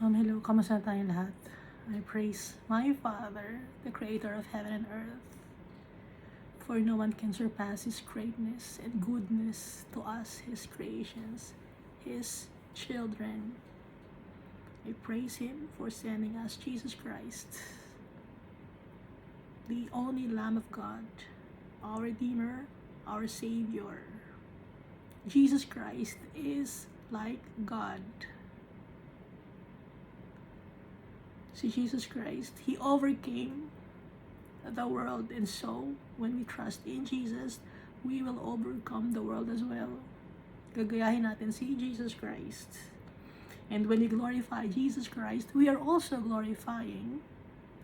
Hello, kamusta tayong lahat? I praise my Father, the Creator of heaven and earth, for no one can surpass His greatness and goodness to us, His creations, His children. I praise Him for sending us Jesus Christ, the only Lamb of God, our Redeemer, our Savior. Jesus Christ is like God. Si Jesus Christ, He overcame the world, and so when we trust in Jesus, we will overcome the world as well. Gagayahin natin si Jesus Christ. And when we glorify Jesus Christ, we are also glorifying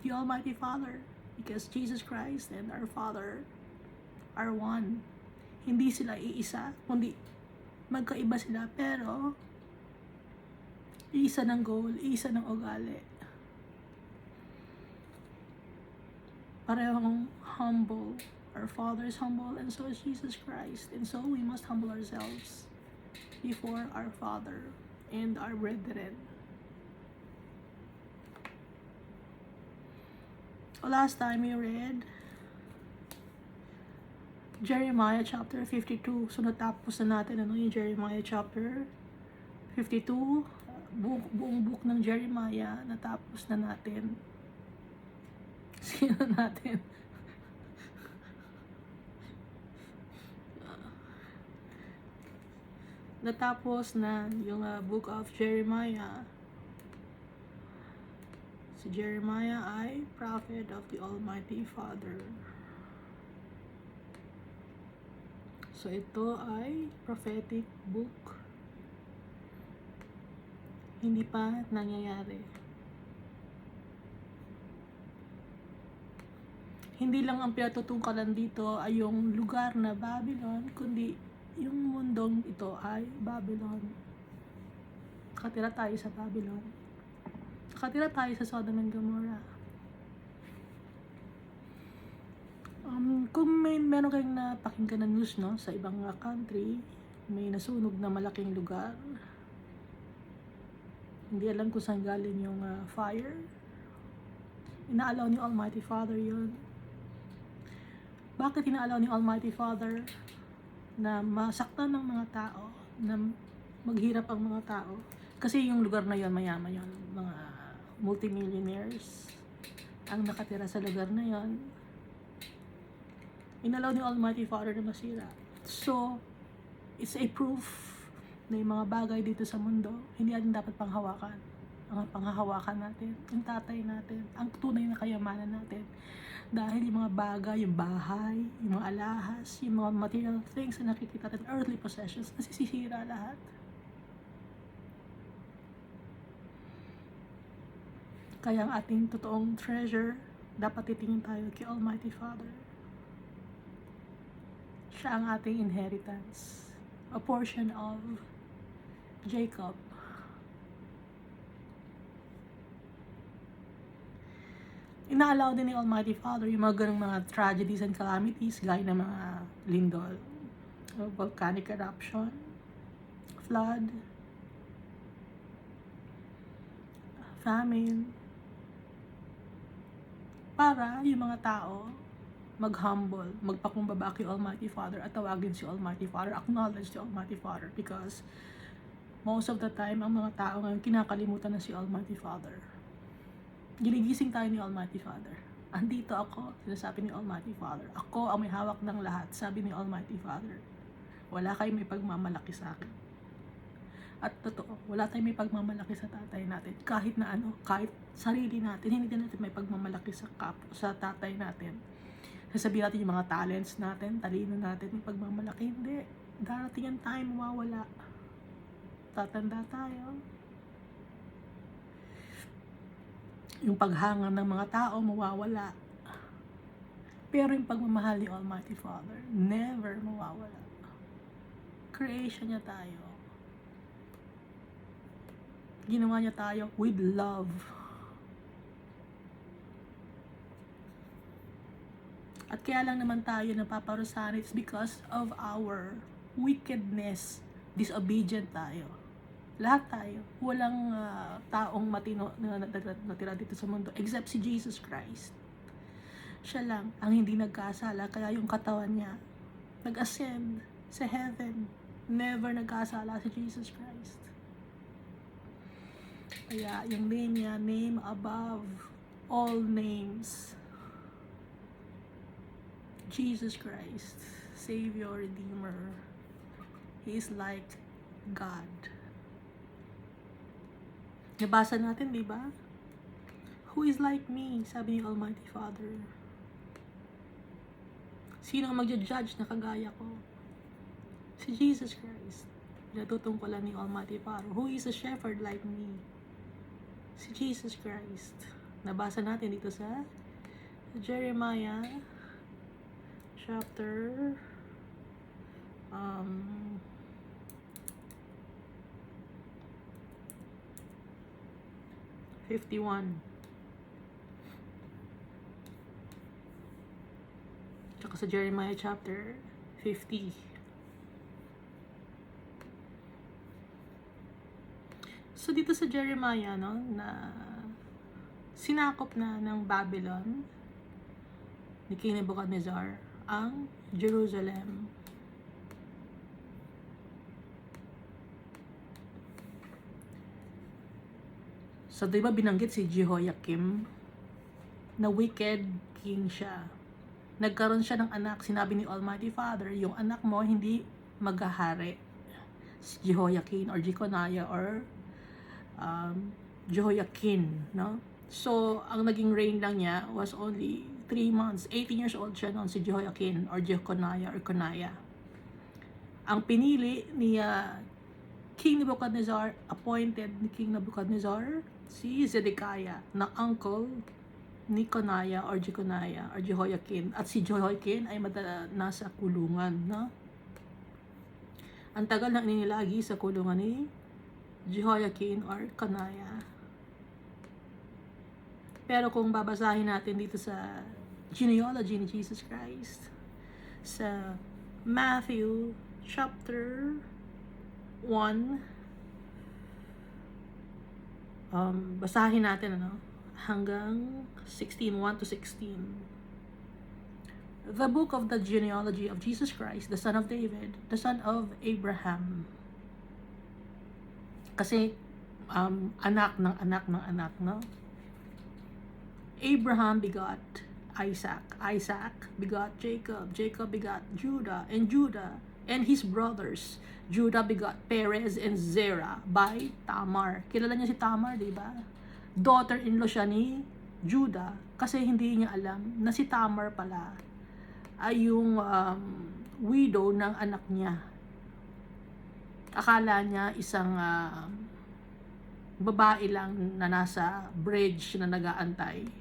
the Almighty Father, because Jesus Christ and our Father are one. Hindi sila iisa, kundi magkaiba sila, pero iisa ng goal, iisa ng ugali. Parehong humble. Our Father is humble, and so is Jesus Christ. And so we must humble ourselves before our Father and our brethren. Last time we read Jeremiah chapter 52. So natapos na natin yung Jeremiah chapter 52. Buong book ng Jeremiah natapos na natin. Sino natin? Natapos na yung book of Jeremiah. Si Jeremiah ay prophet of the Almighty Father. So ito ay prophetic book. Hindi pa nangyayari. Hindi lang ang pinatutungkalan dito ay yung lugar na Babylon, kundi yung mundong ito ay Babylon. Nakatira tayo sa Babylon. Nakatira tayo sa Sodom and Gomorrah. Kung meron kayong napakinggan na news, no, sa ibang country, may nasunog na malaking lugar. Hindi alam kung saan galing yung fire. Inaalaw ni Almighty Father yun. Bakit inaalaw ni Almighty Father na masaktan ng mga tao, na maghirap ang mga tao? Kasi yung lugar na yon mayaman yon, mga multimillionaires ang nakatira sa lugar na yon. Inalaw ni Almighty Father na masira. So, it's a proof na yung mga bagay dito sa mundo, hindi natin dapat panghawakan. Ang panghahawakan natin, yung tatay natin, ang tunay na kayamanan natin. Dahil yung mga bagay, yung bahay, yung mga alahas, yung mga material things na nakikita natin, earthly possessions, nasisira lahat. Kaya ang ating totoong treasure, dapat titingin tayo kay Almighty Father. Siya ang ating inheritance, a portion of Jacob. Inaalaw din ni Almighty Father yung mga ganong mga tragedies and calamities, gaya ng mga lindol, volcanic eruption, flood, famine, para yung mga tao mag-humble, magpakumbaba kay Almighty Father at tawagin si Almighty Father, acknowledge si Almighty Father, because most of the time, ang mga tao ngayon kinakalimutan na si Almighty Father. Ginigising tayo ni Almighty Father. Andito ako, sinasabi ni Almighty Father. Ako ang may hawak ng lahat, sabi ni Almighty Father. Wala kayong may pagmamalaki sa akin. At totoo, wala tayong may pagmamalaki sa tatay natin. Kahit na ano, kahit sarili natin, hindi natin may pagmamalaki sa tatay natin. Sasabihin natin yung mga talents natin, talino natin, may pagmamalaki. Hindi. Darating ang time, mawawala. Tatanda tayo. Yung paghanga ng mga tao, mawawala. Pero yung pagmamahal ni Almighty Father, never mawawala. Creation niya tayo. Ginawa niya tayo with love. At kaya lang naman tayo napaparusahan, it's because of our wickedness. Disobedient tayo. Lahat tayo. Walang taong matino na natira dito sa mundo except si Jesus Christ. Siya lang ang hindi nagkasala, kaya yung katawan niya nag-ascend sa heaven. Never nagkasala si Jesus Christ. Kaya yung name niya, name above all names. Jesus Christ, Savior, Redeemer. He is like God. Nabasa natin, di ba? Who is like me? Sabi ni Almighty Father. Sino ang magja-judge na kagaya ko? Si Jesus Christ. Natutungkulan ni Almighty Father. Who is a shepherd like me? Si Jesus Christ. Nabasa natin dito sa Jeremiah chapter 51. Tsaka sa Jeremiah chapter 50. So dito sa Jeremiah, no, na sinakop na ng Babylon ni King Nebuchadnezzar ang Jerusalem. So, di ba binanggit si Jehoiakim na wicked king siya. Nagkaroon siya ng anak, sinabi ni Almighty Father, yung anak mo hindi maghahari. Si Jehoiakim or Jeconiah or Jehoiakim, no? So, ang naging reign lang niya was only 3 months. 18 years old siya noon, si Jehoiakim or Jeconiah or Coniah. Ang pinili ni King Nebuchadnezzar, appointed ni King Nebuchadnezzar, si Zedekiah, na uncle ni Coniah or Jeconiah or Jehoiakim. At si Jehoiakim ay nasa kulungan, no? Ang tagal na ininilagi sa kulungan ni Jehoiakim or Coniah. Pero kung babasahin natin dito sa genealogy ni Jesus Christ, sa Matthew chapter 1, basahin natin hanggang 16, 1 to 16. The book of the genealogy of Jesus Christ, the son of David, the son of Abraham. Kasi anak ng anak ng anak, no? Abraham begot Isaac, Isaac begot Jacob, Jacob begot Judah, and Judah and his brothers. Judah begot Perez and Zerah by Tamar. Kilala niya si Tamar, di ba? Daughter-in-law siya ni Judah kasi hindi niya alam na si Tamar pala ay yung widow ng anak niya. Akala niya isang babae lang na nasa bridge na nag-aantay.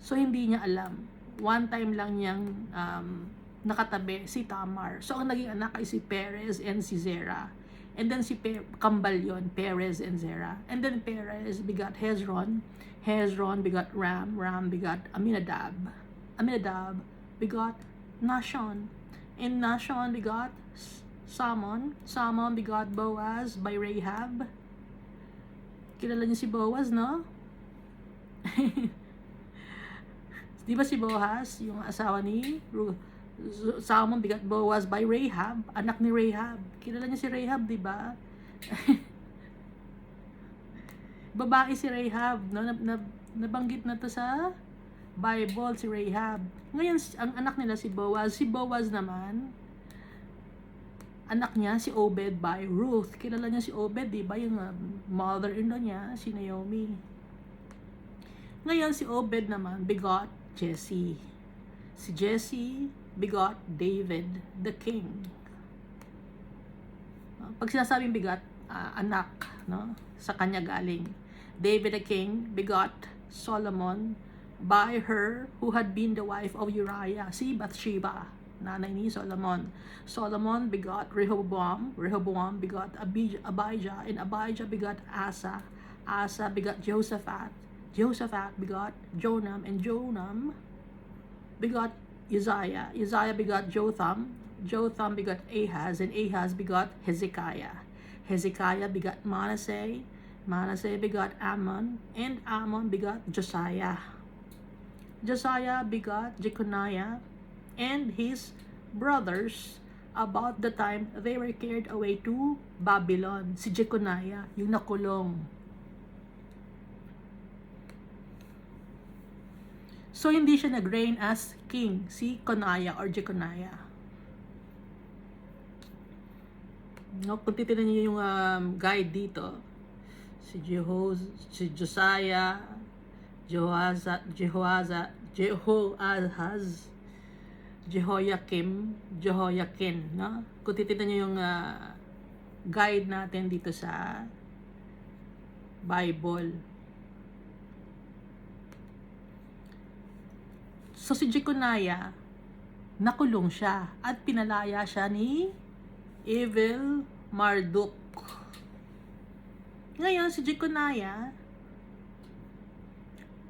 So, hindi niya alam. One time lang niyang nakatabi si Tamar. So, ang naging anak ay si Perez and si Zerah. And then si kambal yun, Perez and Zerah. And then Perez begot Hezron. Hezron begot Ram. Ram begot Aminadab. Aminadab begot Nahshon. And Nahshon begot Salmon. Salmon begot Boaz by Rahab. Kilala niyo si Boaz, no? Di ba si Boaz, yung asawa ni Ruth? Salmon begot Boaz by Rahab, anak ni Rahab. Kilala niya si Rahab, di ba? Babae si Rahab, no? Nabanggit na to sa Bible, si Rahab. Ngayon, ang anak nila si Boaz. Si Boaz naman, anak niya si Obed by Ruth. Kilala niya si Obed, di ba? Yung mother-in-law niya, si Naomi. Ngayon, si Obed naman begot Jesse. Si Jesse begot David the king. Pag sinasabing begot, anak, no? Sa kanya galing. David the king begot Solomon by her who had been the wife of Uriah, si Bathsheba, nanay ni Solomon. Solomon begot Rehoboam. Rehoboam begot Abijah, and Abijah begot Asa. Asa begot Jehoshaphat. Jehoshaphat begot Jonam, and Jonam begot Uzziah. Uzziah begot Jotham. Jotham begot Ahaz, and Ahaz begot Hezekiah. Hezekiah begot Manasseh, Manasseh begot Ammon, and Ammon begot Josiah. Josiah begot Jeconiah and his brothers about the time they were carried away to Babylon. Si Jeconiah, yung nakulong. So, hindi siya nag-reign as king, si Coniah or Jeconiah. No, kung titignan niyo yung guide dito, si Josiah, Jehoahaz, Jehoiakim, no? Kung titignan niyo yung guide natin dito sa Bible. So si Jeconiah, nakulong siya at pinalaya siya ni Evil Marduk. Ngayon si Jeconiah,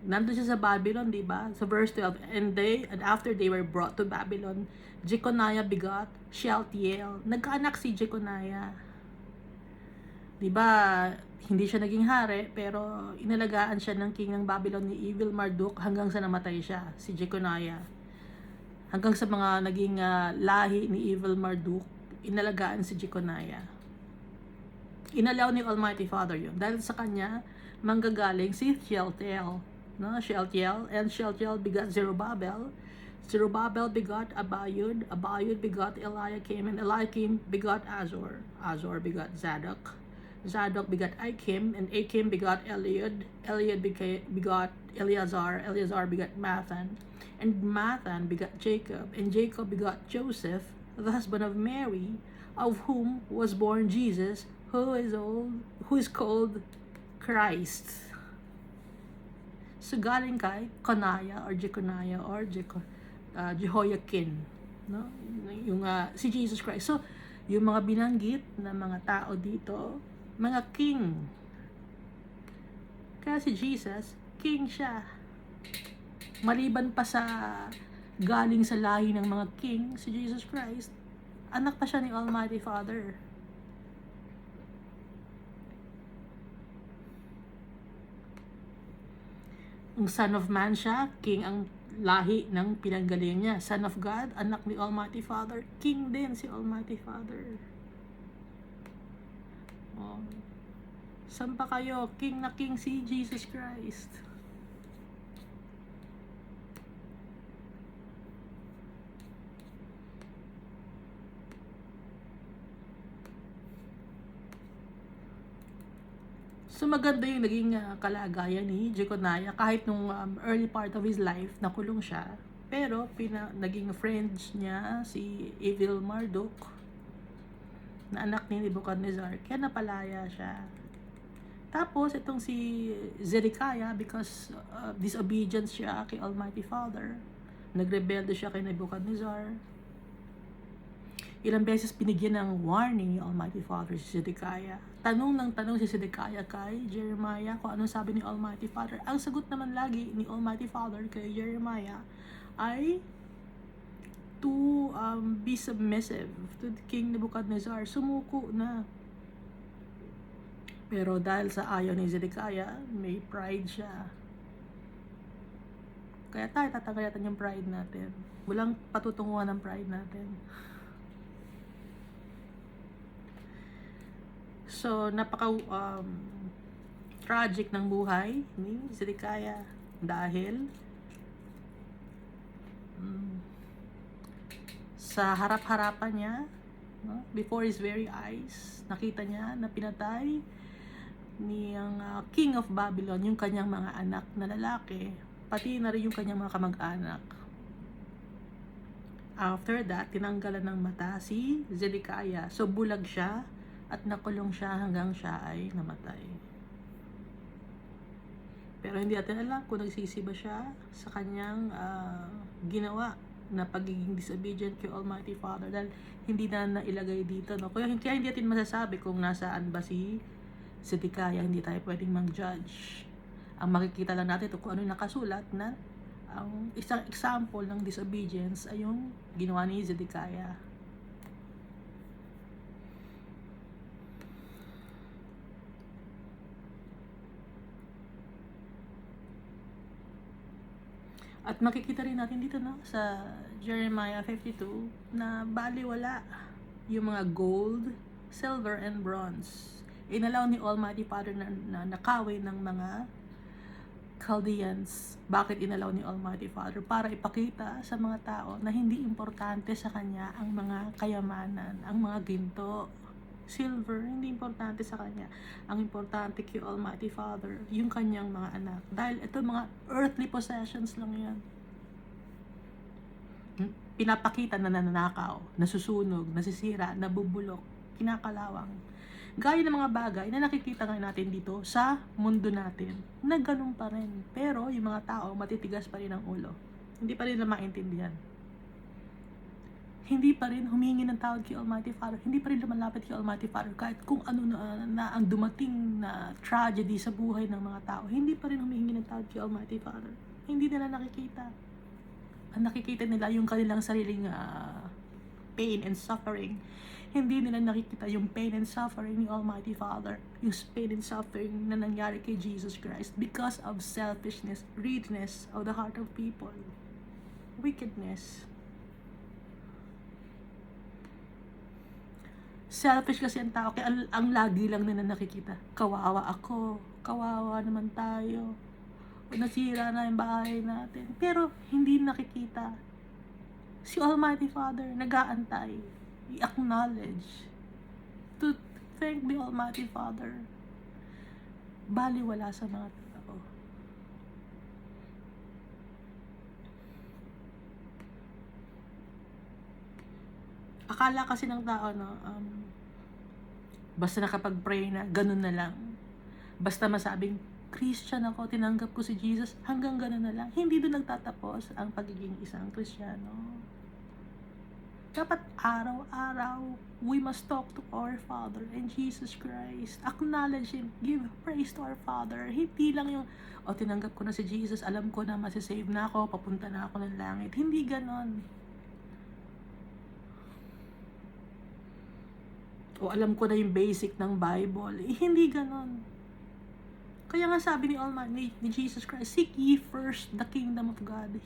nandun siya sa Babylon, di ba? Sa verse 12, and after they were brought to Babylon, Jeconiah begot Shealtiel. Nagkaanak si Jeconiah. Di ba? Hindi siya naging hari, pero inalagaan siya ng king ng Babylon ni Evil Marduk hanggang sa namatay siya, si Jeconiah. Hanggang sa mga naging lahi ni Evil Marduk, inalagaan si Jeconiah. Inalaw ni Almighty Father yun. Dahil sa kanya, manggagaling si Shealtiel. No? Shealtiel, and Shealtiel begot Zerubbabel. Zerubbabel begot Abiud. Abiud begot Eliakim, and Eliakim begot Azor. Azor begot Zadok. Zadok begot Achim, and Achim begot Eliud. Eliud begot Eleazar. Eleazar begot Mathan, and Mathan begot Jacob, and Jacob begot Joseph, the husband of Mary, of whom was born Jesus, who is called Christ. So galing kay Coniah or Jeconiah or Jehoiakim, no? Yung si Jesus Christ. So yung mga binanggit na mga tao dito, mga king. Kaya si Jesus, king siya. Maliban pa sa galing sa lahi ng mga king, si Jesus Christ, anak pa siya ni Almighty Father. Ang Son of Man siya, king ang lahi ng pinanggaling niya. Son of God, anak ni Almighty Father, king din si Almighty Father. Oh. Saan pa kayo? King na king si Jesus Christ. So maganda yung naging kalagayan ni Jeconiah kahit nung early part of his life nakulong siya. Pero naging friends niya si Evil Marduk na anak ni Nebuchadnezzar, kaya napalaya siya. Tapos itong si Zedekiah, because disobedience siya kay Almighty Father, nagrebelde siya kay Nebuchadnezzar. Ilang beses binigyan ng warning ni Almighty Father si Zedekiah. Tanong ng tanong si Zedekiah kay Jeremiah kung anong sabi ni Almighty Father. Ang sagot naman lagi ni Almighty Father kay Jeremiah ay to be submissive to King Nebuchadnezzar. Sumuko na. Pero dahil sa ayaw ni Zedekiah, may pride siya. Kaya tayo tatagayan yung pride natin. Walang patutunguhan ng pride natin. So, napaka tragic ng buhay ni Zedekiah dahil sa harap-harapan niya, no, before his very eyes, nakita niya na pinatay ni ang King of Babylon yung kanyang mga anak na lalaki, pati na rin yung kanyang mga kamag-anak. After that, tinanggalan ng mata si Zedekiah. So bulag siya at nakulong siya hanggang siya ay namatay. Pero hindi natin alam kung nagsisi ba siya sa kanyang ginawa na pagiging disobedient kay Almighty Father, dahil hindi na nailagay dito, no? Kaya hindi natin masasabi kung nasaan ba si Zedekiah. Hindi tayo pwedeng mag-judge. Ang makikita lang natin kung ano yung nakasulat na ang isang example ng disobedience ay yung ginawa ni Zedekiah. At makikita rin natin dito, no, sa Jeremiah 52 na baliwala yung mga gold, silver, and bronze. Inalaw ni Almighty Father na nakawin ng mga Chaldeans. Bakit inalaw ni Almighty Father? Para ipakita sa mga tao na hindi importante sa Kanya ang mga kayamanan, ang mga ginto, silver, hindi importante sa Kanya. Ang importante kay Almighty Father, yung Kanyang mga anak. Dahil ito mga earthly possessions lang yan. Pinapakita na nananakaw, nasusunog, nasisira, nabubulok, kinakalawang. Gaya ng mga bagay na nakikita nga natin dito sa mundo natin, na ganun pa rin. Pero yung mga tao, matitigas pa rin ang ulo. Hindi pa rin nila maintindihan. Hindi pa rin humingi ng tawad kay Almighty Father. Hindi pa rin lumalapit kay Almighty Father kahit kung ano na ang dumating na tragedy sa buhay ng mga tao. Hindi pa rin humingi ng tawad kay Almighty Father. Hindi nila nakikita. Ang nakikita nila yung kanilang sariling pain and suffering. Hindi nila nakikita yung pain and suffering ni Almighty Father, yung pain and suffering na nangyari kay Jesus Christ because of selfishness, greediness of the heart of people, wickedness. Selfish kasi ang tao, kaya ang lagi lang na nakikita, kawawa ako, kawawa naman tayo, nasira na yung bahay natin. Pero hindi nakikita si Almighty Father nag-aantay, i-acknowledge, to thank the Almighty Father. Baliwala sa mga tao. Akala kasi ng tao, no, basta nakapag-pray na, ganun na lang. Basta masabing, Christian ako, tinanggap ko si Jesus, hanggang ganun na lang. Hindi doon nagtatapos ang pagiging isang Kristiyano. Dapat araw-araw, we must talk to our Father and Jesus Christ. Acknowledge Him. Give praise to our Father. Hindi lang yung, tinanggap ko na si Jesus, alam ko na masisave na ako, papunta na ako ng langit. Hindi ganon. O alam ko na yung basic ng Bible. Hindi ganon. Kaya nga sabi ni Almighty, ni Jesus Christ, seek ye first the kingdom of God.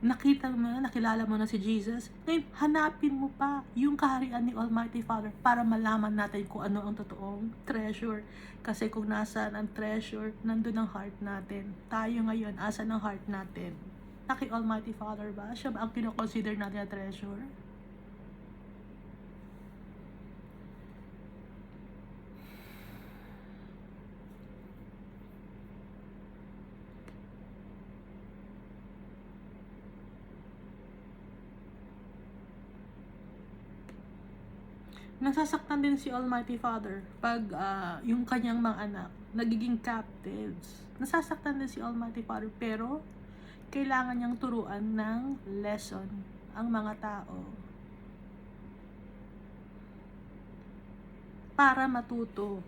Nakita mo na, nakilala mo na si Jesus, ngayon hanapin mo pa yung kaharian ni Almighty Father para malaman natin kung ano ang totoong treasure. Kasi kung nasaan ang treasure, nandun ang heart natin. Tayo ngayon, asan ang heart natin? Kay Almighty Father ba? Siya ba ang kinoconsider natin na treasure? Nasasaktan din si Almighty Father pag yung kanyang mga anak nagiging captives. Nasasaktan din si Almighty Father, pero kailangan niyang turuan ng lesson ang mga tao para matuto.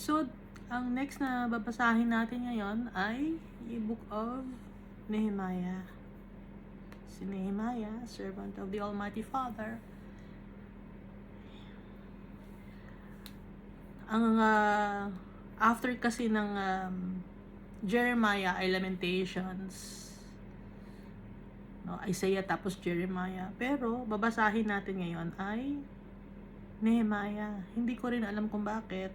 So, ang next na babasahin natin ngayon ay yung Book of Nehemiah. Si Nehemiah, servant of the Almighty Father. Ang after kasi ng Jeremiah ay Lamentations, no, Isaiah tapos Jeremiah. Pero babasahin natin ngayon ay Nehemiah. Hindi ko rin alam kung bakit.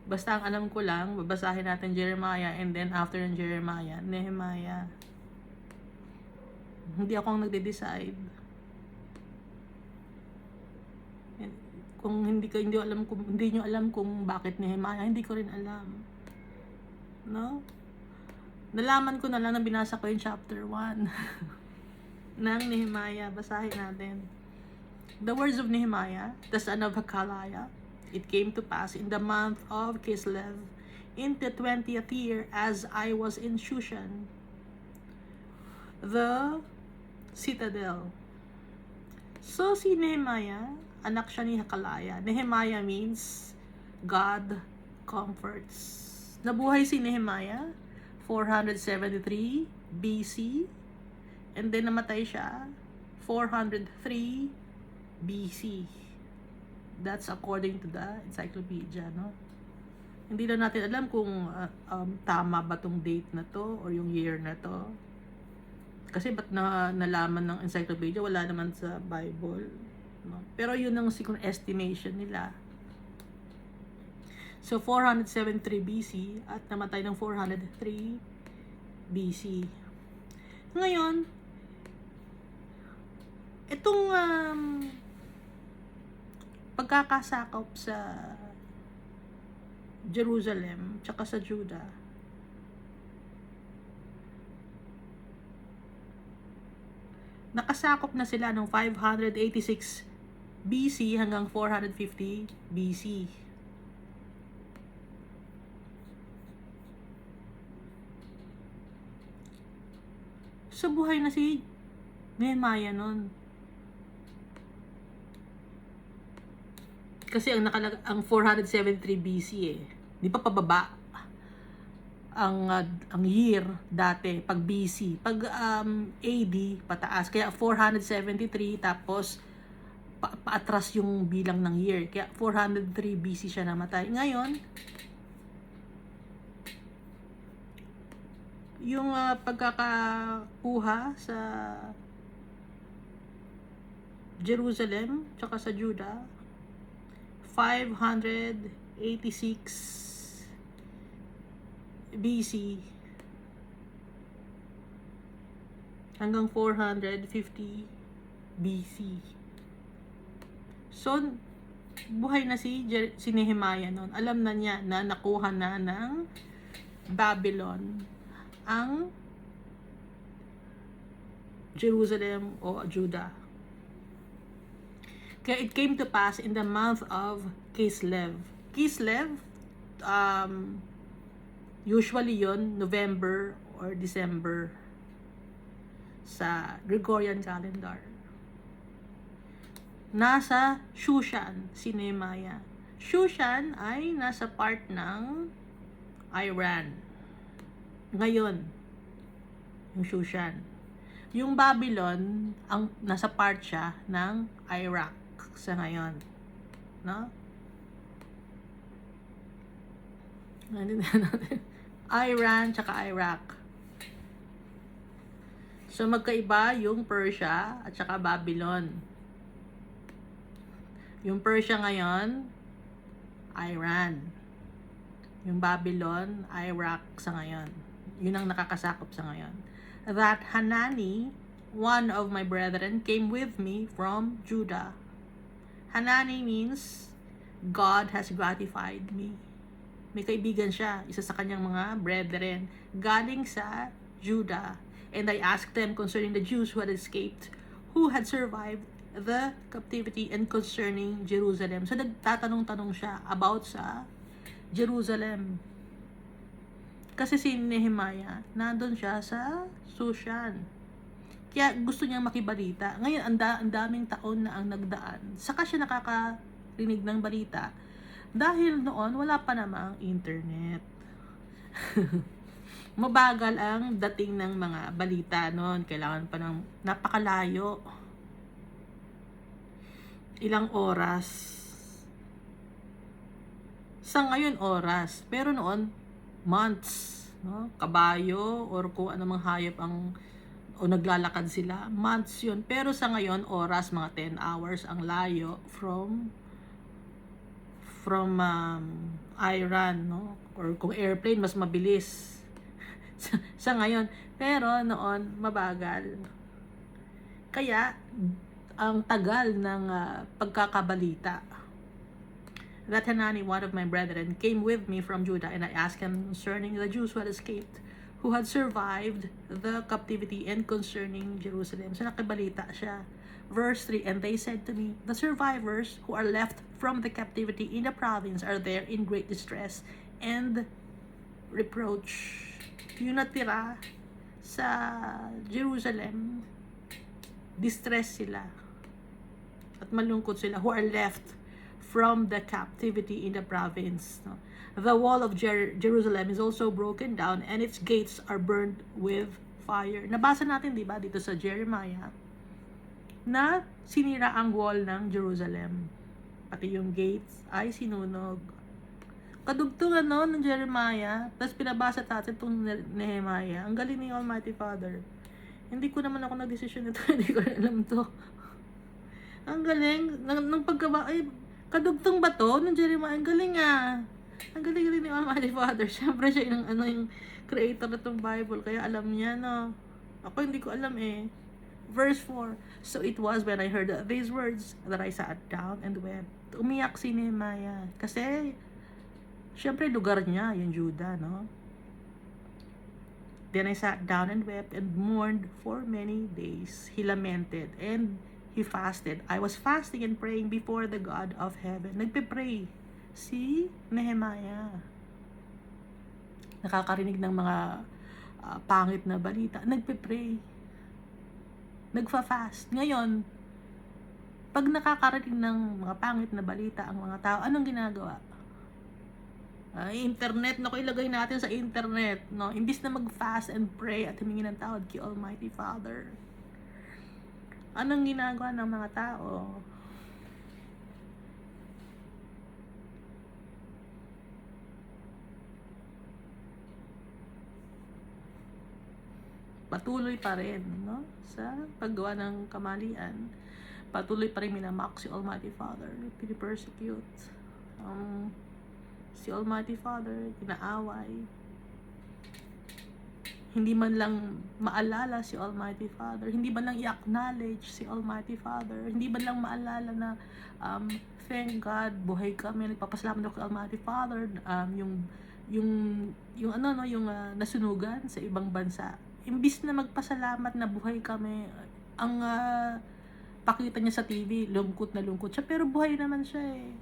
Basta ang alam ko lang, babasahin natin Jeremiah, and then after ng Jeremiah, Nehemiah. Hindi ako ang nagde-decide. Kung hindi nyo alam kung bakit Nehemiah, hindi ko rin alam. No? Nalaman ko na lang na binasa ko yung chapter 1 ng Nehemiah. Basahin natin. The words of Nehemiah, the son of Hakaliah. It came to pass in the month of Kislev, in the 20th year, as I was in Shushan, the citadel. So si Nehemiah anak siya ni Hakalaya. Nehemiah means God comforts. Nabuhay si Nehemiah 473 BC and then namatay siya 403 BC. That's according to the encyclopedia, no? Hindi na natin alam kung tama ba tong date na to or yung year na to. Kasi ba't nalaman ng encyclopedia, wala naman sa Bible, no? Pero yun ang siguro estimation nila. So 473 BC at namatay ng 403 BC. Ngayon, itong pagkakasakop sa Jerusalem tsaka sa Judah, nakasakop na sila ng 586 BC hanggang 450 BC. So buhay na si Nehemiah nun. Kasi ang 473 BC di pa pababa ang year dati pag BC, pag AD pataas, kaya 473 tapos paatras yung bilang ng year, kaya 403 BC siya namatay. Ngayon yung pagkakakuha sa Jerusalem tsaka sa Judah, 586 BC hanggang 450 BC. So buhay na si Nehemiah noon. Alam na niya na nakuha na ng Babylon ang Jerusalem o Judah. Kaya it came to pass in the month of Kislev. Kislev, usually yon November or December sa Gregorian calendar. Nasa Shushan si Nehemiah. Shushan ay nasa part ng Iran. Ngayon, yung Shushan. Yung Babylon, ang nasa part siya ng Iraq sa ngayon. No? Iran tsaka Iraq. So magkaiba yung Persia at tsaka Babylon. Yung Persia ngayon, Iran. Yung Babylon, Iraq sa ngayon. Yun ang nakakasakop sa ngayon. That Hanani, one of my brethren, came with me from Judah. Hanani means God has gratified me. May kaibigan siya, isa sa kanyang mga brethren, galing sa Judah. And I asked them concerning the Jews who had escaped, who had survived the captivity, and concerning Jerusalem. So nagtatanong-tanong siya about sa Jerusalem. Kasi si Nehemiah, nandun siya sa Shushan. Kaya gusto niyang makibalita. Ngayon, ang daming taon na ang nagdaan. Saka siya nakakarinig ng balita. Dahil noon, wala pa namang internet. Mabagal ang dating ng mga balita noon. Kailangan pa ng napakalayo. Ilang oras. Sa ngayon, oras. Pero noon, months, no? Kabayo or kung ano mang hayop o naglalakad sila, months yun. Pero sa ngayon, oras, mga 10 hours ang layo from Iran, no? Or kung airplane, mas mabilis sa ngayon. Pero noon, mabagal. Kaya ang tagal ng pagkakabalita. That Hanani, one of my brethren, came with me from Judah, and I asked him concerning the Jews who had escaped, who had survived the captivity, and concerning Jerusalem. So nakibalita siya. Verse 3, and they said to me, the survivors who are left from the captivity in the province are there in great distress and reproach. Yung natira sa Jerusalem, distress sila. at malungkot sila who are left from the captivity in the province. No? The wall of Jerusalem is also broken down and its gates are burned with fire. Nabasa natin, di ba, dito sa Jeremiah, na sinira ang wall ng Jerusalem. Pati yung gates ay sinunog. Kadugtungan no ng Jeremiah, tapos pinabasa natin itong Nehemiah. Ang galing ni Almighty Father. Hindi ko naman ako nag-desisyon nito, hindi ko alam to. Ang galing, nung pagkaba, ay, kadugtong ba to ng Jeremiah? Ang galing ah. Ang galing ni Almighty Father. Siyempre siya yung, yung creator na itong Bible, kaya alam niya, no? Ako hindi ko alam eh. Verse 4, so it was when I heard these words that I sat down and wept. Umiyak si Nehemiah. Kasi, syempre lugar niya, yung Judah, no? Then I sat down and wept and mourned for many days. He lamented and he fasted. I was fasting and praying before the God of heaven. Nagpe-pray si Nehemiah. Nakakarinig ng mga pangit na balita. Nagpe-pray. Nagfa-fast. Ngayon, pag nakakarating ng mga pangit na balita ang mga tao, anong ginagawa? Internet, naku, ilagay natin sa internet, no? Imbis na mag-fast and pray at humingi ng tawad kay Almighty Father. Anong ginagawa ng mga tao? Patuloy pa rin, no? Sa paggawa ng kamalian, patuloy pa rin minamock si Almighty Father, pinipersecute si Almighty Father, kinaaway. Hindi man lang maalala si Almighty Father, hindi man lang i-acknowledge si Almighty Father, hindi man lang maalala na thank God, buhay kami, nagpapasalamat ako kay Almighty Father, yung nasunugan sa ibang bansa. Imbis na magpasalamat na buhay kami, ang pakita niya sa TV, lungkot na lungkot siya, pero buhay naman siya eh.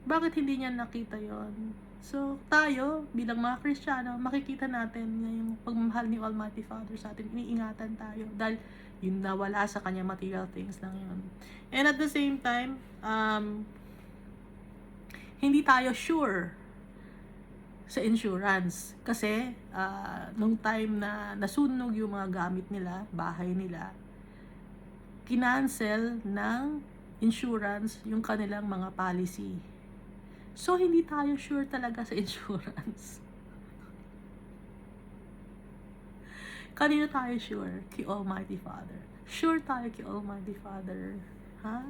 Bakit hindi niya nakita yon? So, tayo, bilang mga Kristiyano, makikita natin yung pagmamahal ni Almighty Father sa atin. Iniingatan tayo dahil yung nawala sa kanya material things lang yun. And at the same time, hindi tayo sure sa insurance. Kasi, nung time na nasunog yung mga gamit nila, bahay nila, kinancel ng insurance yung kanilang mga policy. So, hindi tayo sure talaga sa insurance. Kanino tayo sure? Kay Almighty Father. Sure tayo kay Almighty Father. Ha?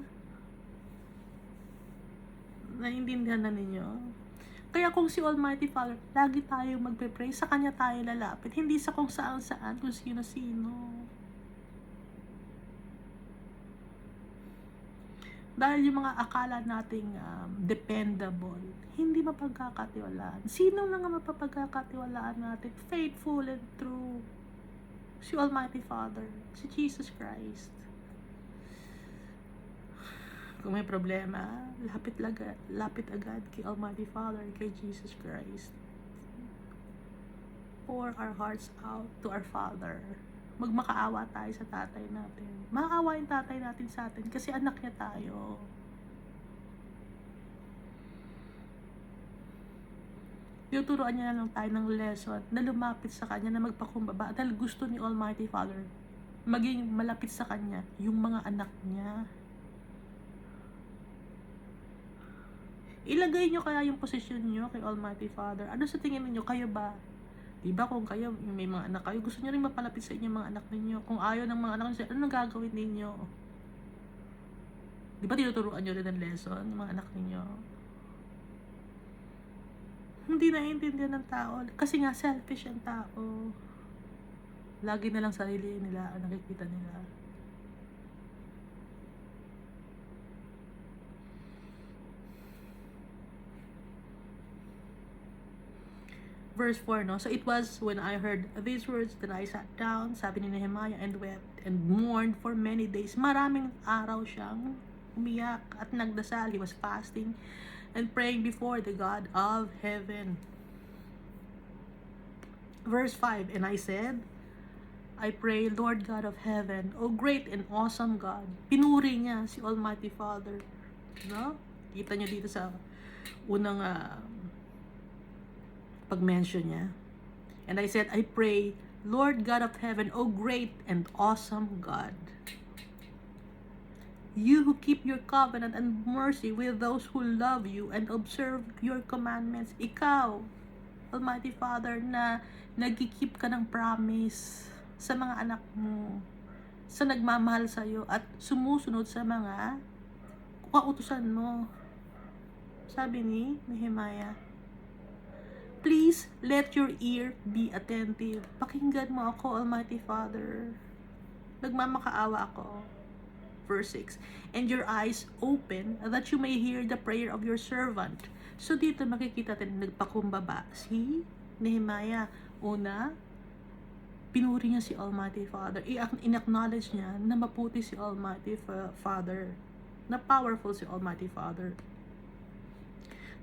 Naiintindihan na ninyo? Kaya kung si Almighty Father, lagi tayo magpe-pray, sa Kanya tayo lalapit. Hindi sa kung saan-saan, kung sino-sino. Dahil yung mga akala nating dependable, hindi mapagkakatiwalaan. Sino lang ang mapapagkakatiwalaan natin? Faithful and true. Si Almighty Father, si Jesus Christ. Kung may problema, lapit agad kay Almighty Father, kay Jesus Christ. Pour our hearts out to our Father. Magmakaawa tayo sa tatay natin. Makaawa yung tatay natin sa atin kasi anak niya tayo. Tuturuan niya na lang tayo ng lesson na lumapit sa Kanya, na magpakumbaba dahil gusto ni Almighty Father maging malapit sa Kanya yung mga anak niya. Ilagay nyo kaya yung posisyon nyo kay Almighty Father. Ano sa tingin niyo? Kayo ba? Diba kung kayo, may mga anak kayo, gusto nyo rin mapalapit sa inyo mga anak ninyo. Kung ayaw ng mga anak ninyo, ano gagawin ninyo? Diba tinuturuan nyo rin ng lesson, yung mga anak ninyo? Hindi naiintindihan ng tao. Kasi nga, selfish ang tao. Lagi na lang sarili nila ang nakikita nila. Verse 4, no? So it was when I heard these words that I sat down, sabi ni Nehemiah, and wept and mourned for many days. Maraming araw siyang umiyak at nagdasal. He was fasting and praying before the God of heaven. Verse 5, and I said, I pray, Lord God of heaven, O great and awesome God. Pinuri niya si Almighty Father. No? Kita niyo dito sa unang pag-mention niya. And I said, I pray, Lord God of heaven, O great and awesome God. You who keep your covenant and mercy with those who love you and observe your commandments. Ikaw, Almighty Father, na nagkikip ka ng promise sa mga anak mo, sa nagmamahal sa iyo at sumusunod sa mga kautusan mo. Sabi ni Nehemiah, please let your ear be attentive. Pakinggan mo ako, Almighty Father. Nagmamakaawa ako. Verse 6, and your eyes open that you may hear the prayer of your servant. So dito makikita natin nagpakumbaba si Nehemiah. Una, pinuri niya si Almighty Father. In-acknowledge niya na maputi si Almighty Father. Na powerful si Almighty Father.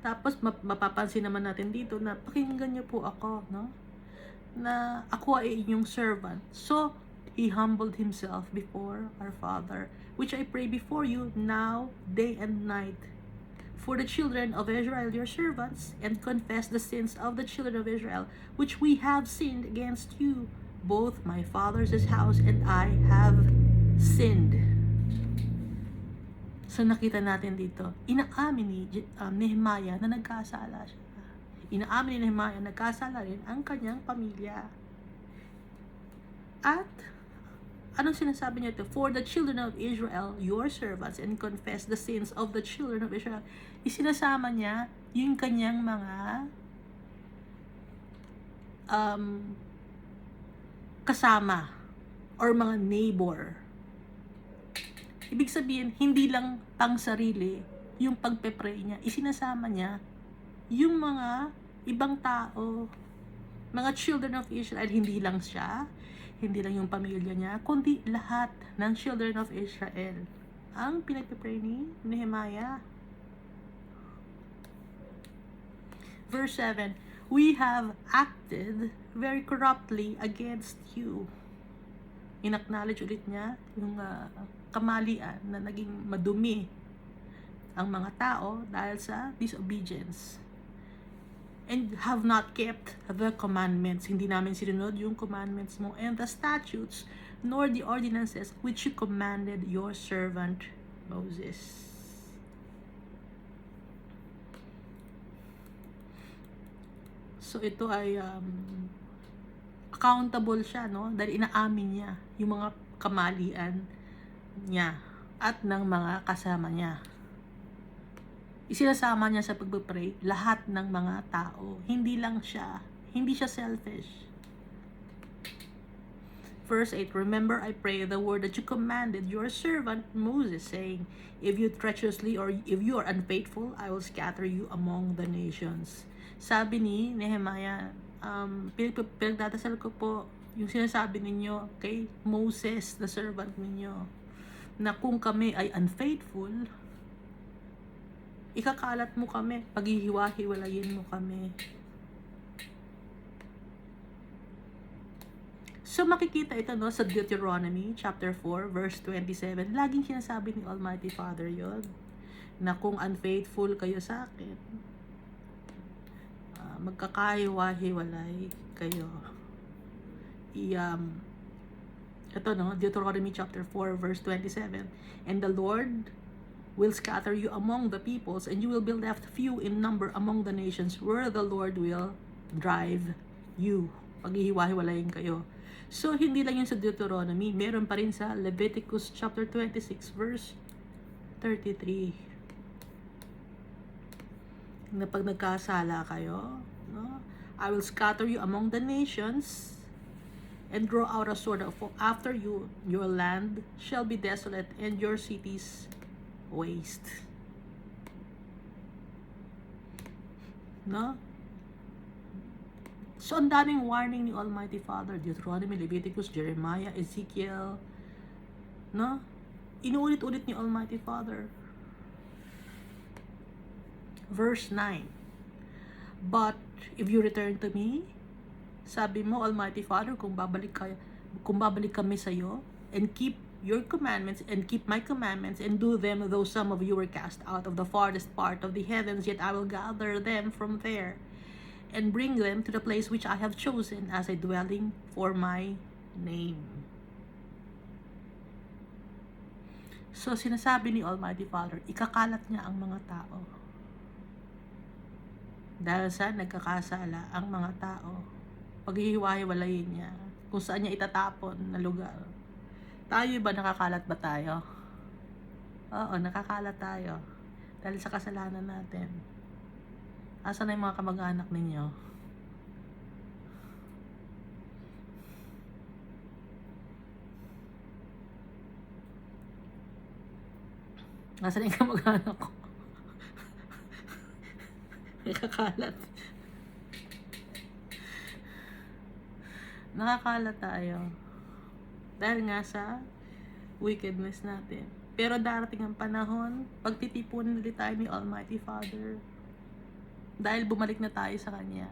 Tapos mapapansin naman natin dito na pakinggan niyo po ako, no? Na ako ay inyong servant. So he humbled himself before our Father, which I pray before you now, day and night, for the children of Israel, your servants, and confess the sins of the children of Israel, which we have sinned against you. Both my father's house and I have sinned. So nakita natin dito, inaamin ni Nehemiah na nagkasala siya. Inaamin ni Nehemiah na nagkasala rin ang kanyang pamilya. At anong sinasabi niya ito? For the children of Israel, your servants, and confess the sins of the children of Israel. Isinasama niya yung kanyang mga kasama or mga neighbor. Ibig sabihin, hindi lang pang sarili yung pagpe-pray niya. Isinasama niya yung mga ibang tao, mga children of Israel. Hindi lang siya, hindi lang yung pamilya niya, kundi lahat ng children of Israel ang pinagpe-pray ni Nehemiah. Verse 7, we have acted very corruptly against you. In-acknowledge ulit niya yung kamalian na naging madumi ang mga tao dahil sa disobedience. And have not kept the commandments. Hindi namin sinunod yung commandments mo and the statutes, nor the ordinances which you commanded your servant Moses. So ito ay accountable siya, no? Dahil inaamin niya yung mga kamalian niya at ng mga kasama niya. Isinasama niya sa pagpapray lahat ng mga tao. Hindi lang siya. Hindi siya selfish. Verse 8, remember, I pray, the word that you commanded your servant Moses, saying, if you treacherously or if you are unfaithful, I will scatter you among the nations. Sabi ni Nehemiah, pinagdadasal ko po yung sinasabi ninyo kay Moses, the servant ninyo, na kung kami ay unfaithful, ikakalat mo kami, paghihiwa-hiwalayin mo kami. So makikita ito, no, sa Deuteronomy chapter 4 verse 27. Laging sinasabi ni Almighty Father yon, na kung unfaithful kayo sa akin, magkakahiwa-hiwalay kayo. Ito, no, Deuteronomy chapter 4 verse 27. And the Lord will scatter you among the peoples, and you will be left few in number among the nations where the Lord will drive you. Paghihiwa-hiwalayin kayo. So, hindi lang yun sa Deuteronomy, meron pa rin sa Leviticus chapter 26 verse 33. Na pag nagkasala kayo, no, I will scatter you among the nations and draw out a sword after you. Your land shall be desolate and your cities waste. No? So, ang daming warning ni Almighty Father. Deuteronomy, Leviticus, Jeremiah, Ezekiel. No? Inuulit-ulit ni Almighty Father. Verse 9. But, if you return to me, sabi mo, Almighty Father, kung babalik kung babalik kami sa'yo, and keep your commandments, and keep my commandments, and do them, though some of you were cast out of the farthest part of the heavens, yet I will gather them from there, and bring them to the place which I have chosen as a dwelling for my name. So, sinasabi ni Almighty Father, ikakalat niya ang mga tao. Dahil sa nagkakasala ang mga tao, paghihiwa-hiwalayin niya kung saan niya itatapon na lugar. Tayo ba, nakakalat ba tayo? Oo, nakakalat tayo. Dahil sa kasalanan natin. Asan na yung mga kamag-anak ninyo? Asan na yung kamag-anak ko? Nakakalat. Nakakalat tayo. Dahil nga sa wickedness natin. Pero darating ang panahon, pagtitipunin ulit tayo ni Almighty Father. Dahil bumalik na tayo sa Kanya.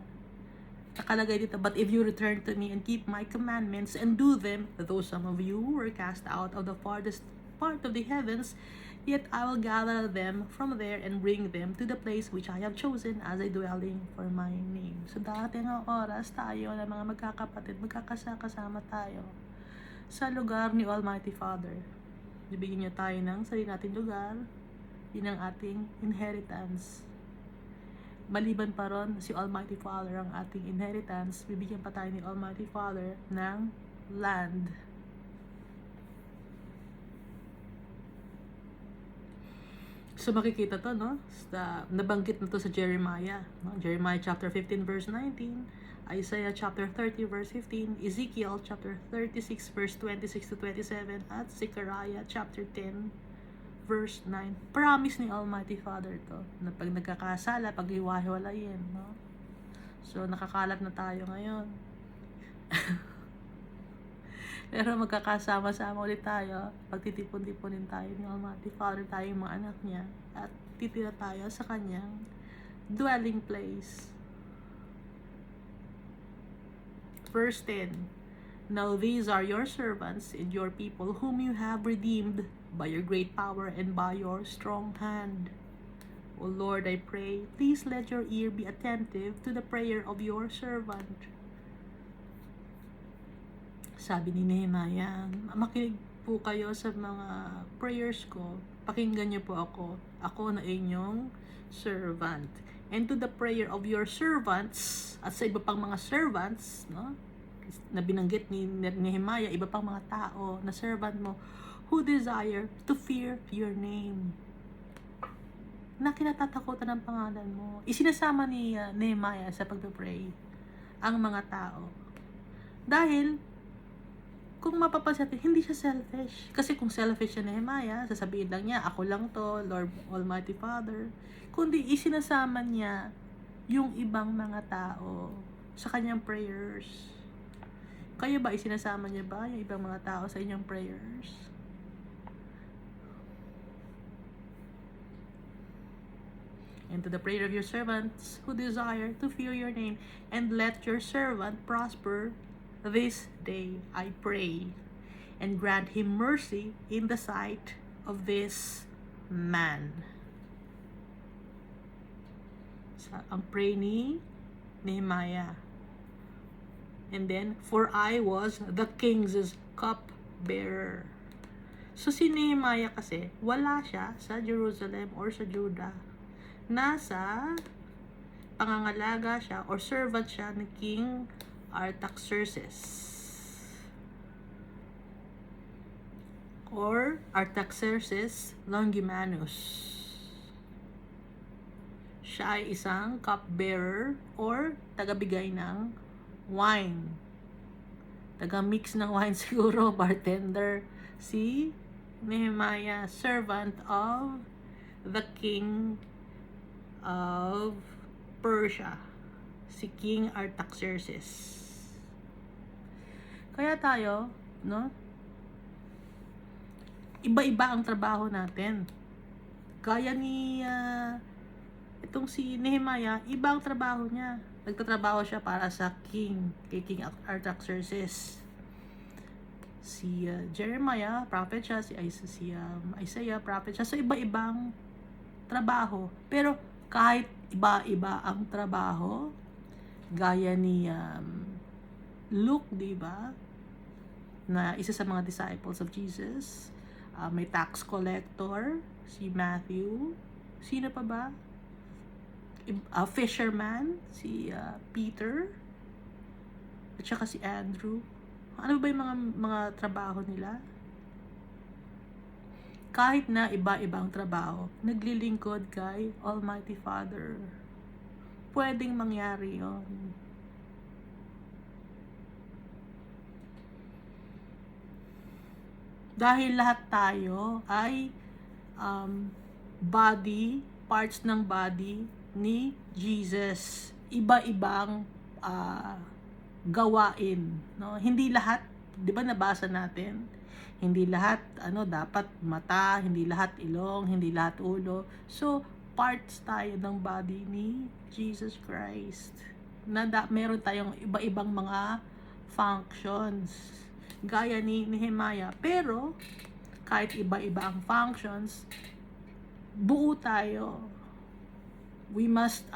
Nakalagay dito, but if you return to me and keep my commandments and do them, though some of you were cast out of the farthest part of the heavens, yet I will gather them from there and bring them to the place which I have chosen as a dwelling for my name. So darating ang oras tayo na mga magkakapatid, magkakasama tayo sa lugar ni Almighty Father. Bibigyan niya tayo ng sarili nating lugar. Yun ang ating inheritance. Maliban pa ron, si Almighty Father ang ating inheritance. Bibigyan pa tayo ni Almighty Father ng land. So makikita to, no? Nabanggit na to sa Jeremiah. No? Jeremiah chapter 15 verse 19, Isaiah chapter 30 verse 15, Ezekiel chapter 36 verse 26 to 27, at Zechariah chapter 10 verse 9. Promise ni Almighty Father to, na pag nagkakasala, pag hiwa-hiwalayin, no? So nakakalat na tayo ngayon. Pero magkakasama-sama ulit tayo, pagtitipon-tiponin tayo ni Almighty Father, tayong mga anak niya, at titira tayo sa kanyang dwelling place. Verse 10, now these are your servants and your people whom you have redeemed by your great power and by your strong hand. O Lord, I pray, please let your ear be attentive to the prayer of your servant. Sabi ni Nehemiah, makinig po kayo sa mga prayers ko, pakinggan niyo po ako na inyong servant. And to the prayer of your servants, at sa iba pang mga servants, no, na binanggit ni Nehemiah, iba pang mga tao na servant mo, who desire to fear your name, na kinatatakutan ng pangalan mo. Isinasama ni Nehemiah sa pagpapray ang mga tao. Dahil, kung mapapansin natin, hindi siya selfish. Kasi kung selfish siya Nehemiah, sasabihin lang niya, ako lang to, Lord Almighty Father. Kundi isinasama niya yung ibang mga tao sa kanyang prayers. Kayo ba, isinasama niya ba yung ibang mga tao sa inyong prayers? And to the prayer of your servants who desire to fear your name, and let your servant prosper this day, I pray, and grant him mercy in the sight of this man. So, ang pray ni Nehemiah. And then, for I was the king's cupbearer. So, si Nehemiah kasi, wala siya sa Jerusalem or sa Judah. Nasa pangangalaga siya or servant siya ni King Artaxerxes or Artaxerxes Longimanus. Siya ay isang cupbearer or tagabigay ng wine. Taga-mix ng wine siguro, bartender. Si Nehemiah, servant of the king of Persia, si King Artaxerxes. Kaya tayo, no? Iba-iba ang trabaho natin. Kaya ni itong si Nehemiah, iba ang trabaho niya. Nagtatrabaho siya para sa king, kay King Artaxerxes. Si Jeremiah, prophet siya. Si Isaiah, prophet siya. So, iba-ibang trabaho. Pero, kahit iba-iba ang trabaho, gaya ni Luke, di ba? Na isa sa mga disciples of Jesus. May tax collector, si Matthew. Sino pa ba? Fisherman, si Peter. At saka si Andrew. Ano ba yung mga trabaho nila? Kahit na iba-ibang trabaho, naglilingkod kay Almighty Father. Pwedeng mangyari yon. Dahil lahat tayo ay body, parts ng body ni Jesus. Iba-ibang gawain, no? Hindi lahat, 'di ba nabasa natin? Hindi lahat dapat mata, hindi lahat ilong, hindi lahat ulo. So, parts tayo ng body ni Jesus Christ. Meron tayong iba-ibang mga functions gaya ni Nehemiah. Pero kahit iba-iba ang functions, buo tayo. We must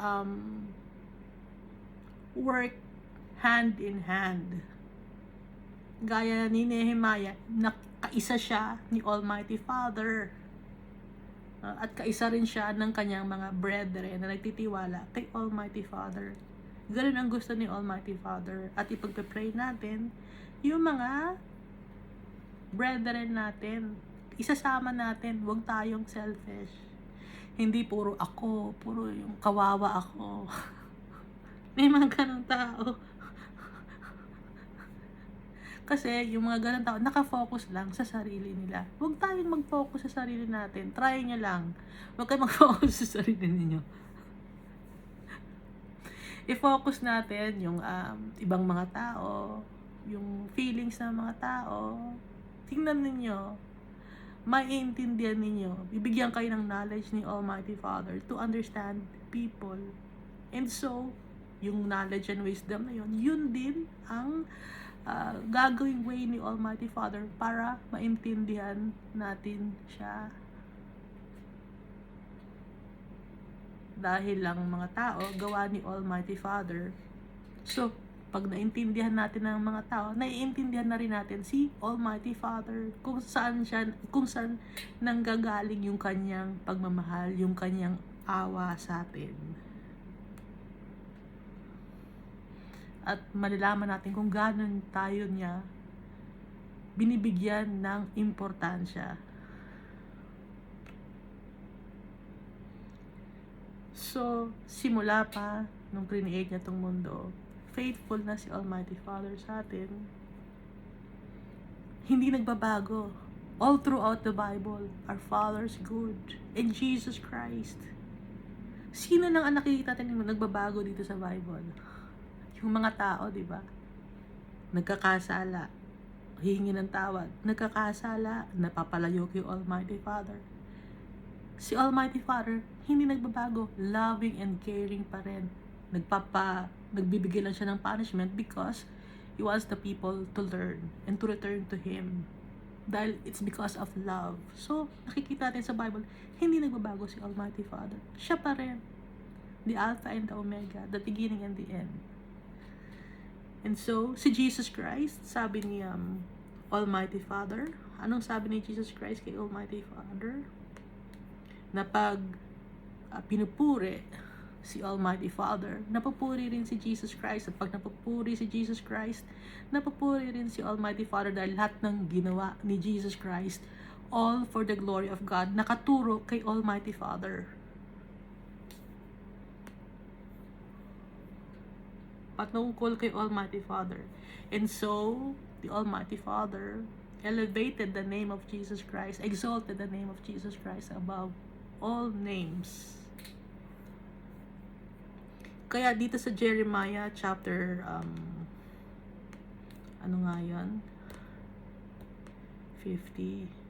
work hand in hand. Gaya ni Nehemiah, kaisa siya ni Almighty Father. At kaisa rin siya ng kanyang mga brethren na nagtitiwala kay Almighty Father. Ganun ang gusto ni Almighty Father. At ipagpe-pray natin yung mga brethren natin. Isasama natin, huwag tayong selfish. Hindi puro ako, puro yung kawawa ako. May mga ganong tao. Kasi yung mga ganong tao, nakafocus lang sa sarili nila. Huwag tayong mag-focus sa sarili natin. Try nyo lang. Huwag kayong mag-focus sa sarili ninyo. I-focus natin yung ibang mga tao, yung feelings ng mga tao. Tingnan ninyo, maiintindihan ninyo, bibigyan kayo ng knowledge ni Almighty Father to understand people. And so, yung knowledge and wisdom na yun din ang gagawing way ni Almighty Father para maintindihan natin siya. Dahil lang mga tao, gawa ni Almighty Father. So, pag naintindihan natin ng mga tao, naiintindihan na rin natin si Almighty Father, kung saan nanggagaling yung kanyang pagmamahal, yung kanyang awa sa atin. At malalaman natin kung gano'n tayo niya binibigyan ng importansya. So, simula pa nung create niya tong mundo, faithful na si Almighty Father sa atin. Hindi nagbabago. All throughout the Bible, our Father's good. And Jesus Christ. Sino nang ang nakikita natin yung nagbabago dito sa Bible? Yung mga tao, di ba? Nagkakasala. Hihingi ng tawad. Nagkakasala. Napapalayo kay Almighty Father. Si Almighty Father, hindi nagbabago. Loving and caring pa rin. Nagbibigay lang siya ng punishment because He wants the people to learn and to return to Him. Dahil it's because of love. So, nakikita natin sa Bible, hindi nagbabago si Almighty Father. Siya pa rin. The Alpha and the Omega, the beginning and the end. And so, si Jesus Christ, sabi ni Almighty Father, anong sabi ni Jesus Christ kay Almighty Father? Na pag pinupuri si Almighty Father, napupuri rin si Jesus Christ. At pag napupuri si Jesus Christ, napupuri rin si Almighty Father dahil lahat ng ginawa ni Jesus Christ, all for the glory of God, nakaturo kay Almighty Father. Patungkol kay Almighty Father. And so, the Almighty Father elevated the name of Jesus Christ, exalted the name of Jesus Christ above all names. Kaya dito sa Jeremiah chapter ano nga yun? 50.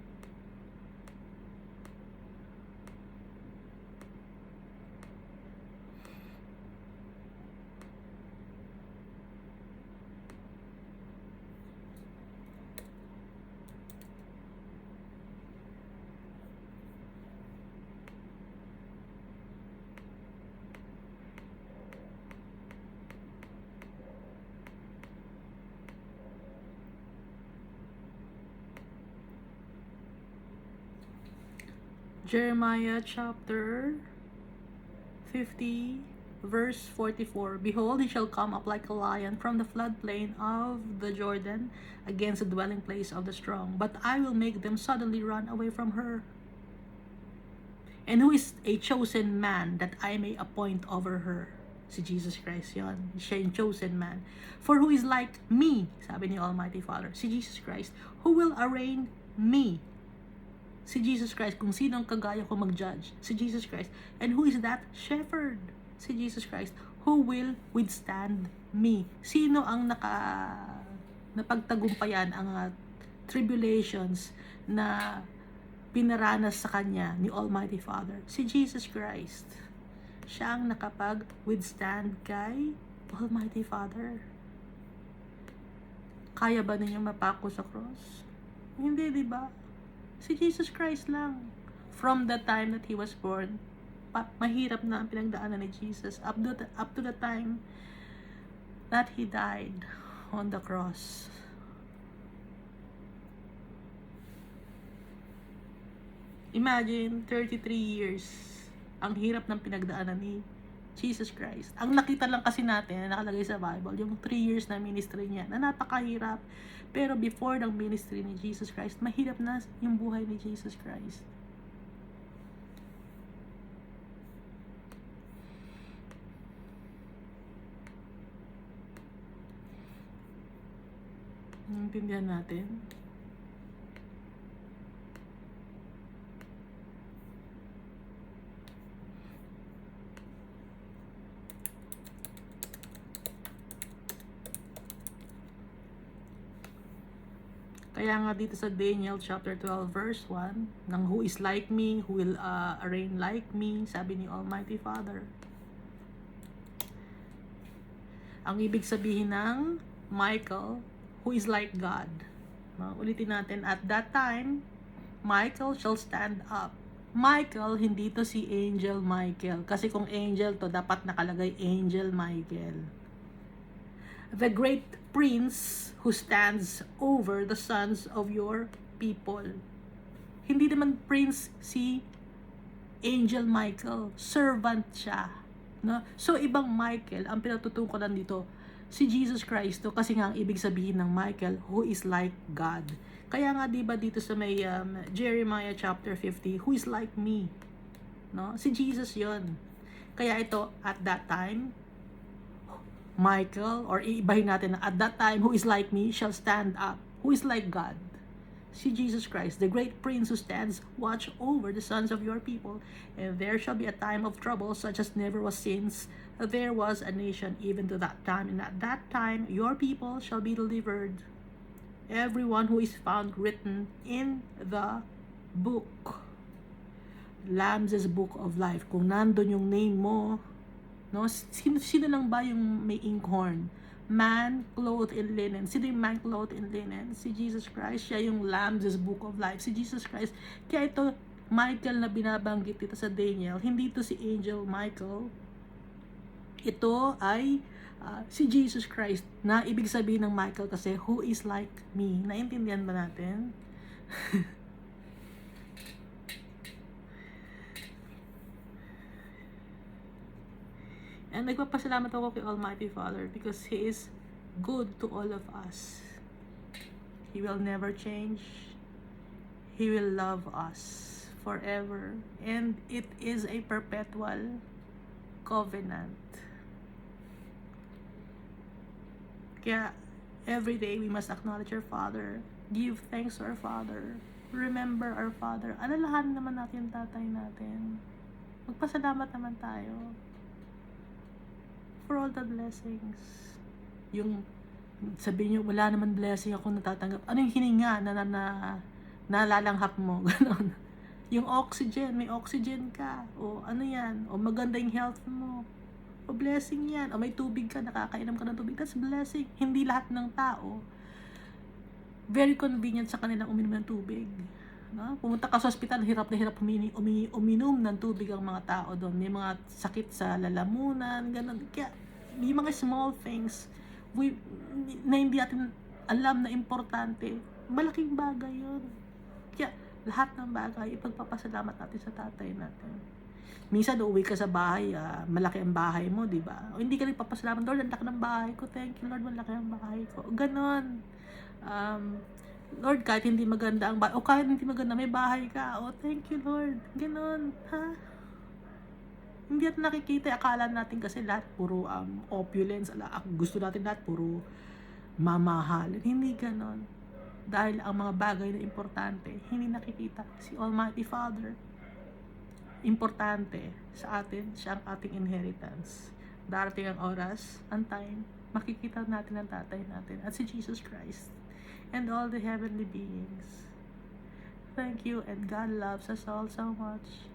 Jeremiah chapter 50, verse 44. Behold, he shall come up like a lion from the floodplain of the Jordan against the dwelling place of the strong. But I will make them suddenly run away from her. And who is a chosen man that I may appoint over her? Si Jesus Christ yon. Siya yung chosen man. For who is like me, sabi ni Almighty Father, si Jesus Christ, who will arraign me? Si Jesus Christ, kung sino ang kagaya ko mag-judge, si Jesus Christ. And who is that shepherd? Si Jesus Christ, who will withstand me? Sino ang napagtagumpayan ang tribulations na pinaranas sa kanya ni Almighty Father? Si Jesus Christ. Siya ang nakapag-withstand kay Almighty Father. Kaya ba ninyo mapako sa cross? Hindi, di ba? Si Jesus Christ lang. From the time that He was born, mahirap na ang pinagdaanan ni Jesus up to the time that He died on the cross. Imagine, 33 years ang hirap ng pinagdaanan ni Jesus Christ. Ang nakita lang kasi natin, na nakalagay sa Bible, yung 3 years na ministry niya, na napakahirap. Pero before ng ministry ni Jesus Christ, mahirap na yung buhay ni Jesus Christ. Naintindihan natin? Kaya nga dito sa Daniel chapter 12 verse 1, nang who is like me, who will reign like me, sabi ni Almighty Father. Ang ibig sabihin ng Michael, who is like God. Ulitin natin, at that time, Michael shall stand up. Michael, hindi to si Angel Michael. Kasi kung angel to, dapat nakalagay Angel Michael. The great prince who stands over the sons of your people. Hindi naman prince si Angel Michael. Servant siya. No? So, ibang Michael, ang pinatutungkulan dito, si Jesus Christ to, kasi nga ang ibig sabihin ng Michael, who is like God. Kaya nga diba dito sa may Jeremiah chapter 50, who is like me? No? Si Jesus yon. Kaya ito, at that time, Michael, or iibahin natin na at that time, who is like me shall stand up. Who is like God? Si Jesus Christ, the great prince who stands watch over the sons of your people. And there shall be a time of trouble such as never was since there was a nation even to that time. And at that time, your people shall be delivered. Everyone who is found written in the book. Lamb's Book of Life. Kung nandun yung name mo, no? Sino lang ba yung may inkhorn? Man clothed in linen. Sino yung man clothed in linen? Si Jesus Christ. Siya yung Lamb's Book of Life. Si Jesus Christ. Kaya ito, Michael na binabanggit dito sa Daniel, hindi ito si Angel Michael. Ito ay si Jesus Christ na ibig sabihin ng Michael kasi who is like me. Naintindihan ba natin? And nagpapasalamat ako kay Almighty Father because He is good to all of us. He will never change. He will love us forever. And it is a perpetual covenant. Kaya, every day we must acknowledge our Father. Give thanks to our Father. Remember our Father. Alalahanin naman natin yung tatay natin. Magpasalamat naman tayo for all the blessings. Yung sabihin nyo, wala naman blessing ako natatanggap. Ano yung hininga na nalalanghap mo? Ganon. Yung oxygen, may oxygen ka. O ano yan? O maganda yung health mo. O blessing yan. O may tubig ka, nakakainom ka ng tubig. That's blessing. Hindi lahat ng tao very convenient sa kanilang uminom ng tubig. No? Pumunta ka sa ospital, hirap na hirap uminom ng tubig ang mga tao doon. May mga sakit sa lalamunan, ganun. Kaya, may mga small things na hindi natin alam na importante. Malaking bagay yun. Kaya, Lahat ng bagay, ipagpapasalamat natin sa tatay natin. Minsan uuwi ka sa bahay, malaki ang bahay mo, di ba? O hindi ka nagpapasalamat, Lord, ang laki ng bahay ko. Thank you, Lord, malaki ang bahay ko. Ganon. Lord, kahit hindi maganda ang bahay, o kahit hindi maganda, may bahay ka. O, thank you, Lord. Ganon, ha? Hindi natin nakikita, akala natin kasi lahat puro opulence, gusto natin lahat puro mamahalin. Hindi ganon. Dahil ang mga bagay na importante, hindi nakikita. Si Almighty Father, importante sa atin, siya ang ating inheritance. Darating ang oras, ang time, makikita natin ang tatay natin at si Jesus Christ and all the heavenly beings. Thank you, and God loves us all so much.